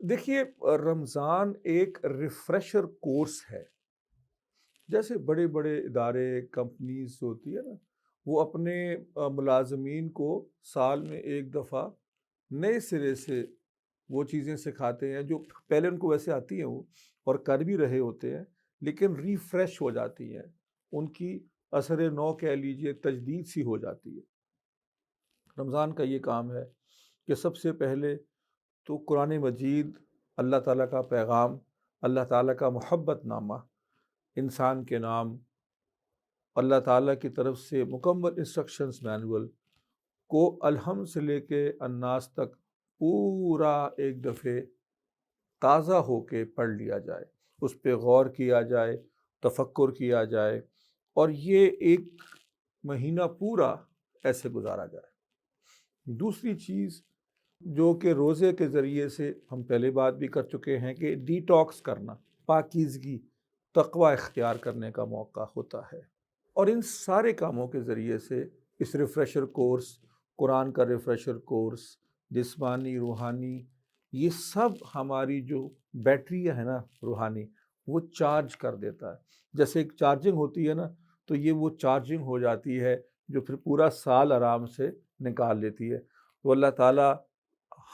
دیکھیے، رمضان ایک refresher course ہے۔ جیسے بڑے بڑے ادارے، کمپنیز ہوتی ہے نا، وہ اپنے ملازمین کو سال میں ایک دفعہ نئے سرے سے وہ چیزیں سکھاتے ہیں جو پہلے ان کو ویسے آتی ہیں وہ، اور کر بھی رہے ہوتے ہیں، لیکن ریفریش ہو جاتی ہیں، ان کی اثر نو کہہ لیجئے تجدید سی ہو جاتی ہے۔ رمضان کا یہ کام ہے کہ سب سے پہلے تو قرآن مجید، اللہ تعالیٰ کا پیغام، اللہ تعالیٰ کا محبت نامہ، انسان کے نام، اللہ تعالیٰ کی طرف سے مکمل انسٹرکشنز مینول کو الحمد سے لے کے الناس تک پورا ایک دفعے تازہ ہو کے پڑھ لیا جائے، اس پہ غور کیا جائے، تفکر کیا جائے، اور یہ ایک مہینہ پورا ایسے گزارا جائے۔ دوسری چیز جو کہ روزے کے ذریعے سے ہم پہلے بات بھی کر چکے ہیں کہ ڈی ٹاکس کرنا، پاکیزگی، تقوی اختیار کرنے کا موقع ہوتا ہے، اور ان سارے کاموں کے ذریعے سے اس ریفریشر کورس، قرآن کا ریفریشر کورس، جسمانی، روحانی، یہ سب ہماری جو بیٹری ہے نا روحانی، وہ چارج کر دیتا ہے۔ جیسے ایک چارجنگ ہوتی ہے نا، تو یہ وہ چارجنگ ہو جاتی ہے جو پھر پورا سال آرام سے نکال لیتی ہے۔ تو اللہ تعالیٰ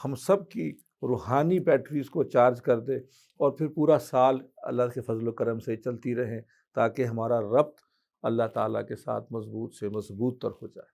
ہم سب کی روحانی بیٹریز کو چارج کر دے، اور پھر پورا سال اللہ کے فضل و کرم سے چلتی رہیں، تاکہ ہمارا ربط اللہ تعالیٰ کے ساتھ مضبوط سے مضبوط تر ہو جائے۔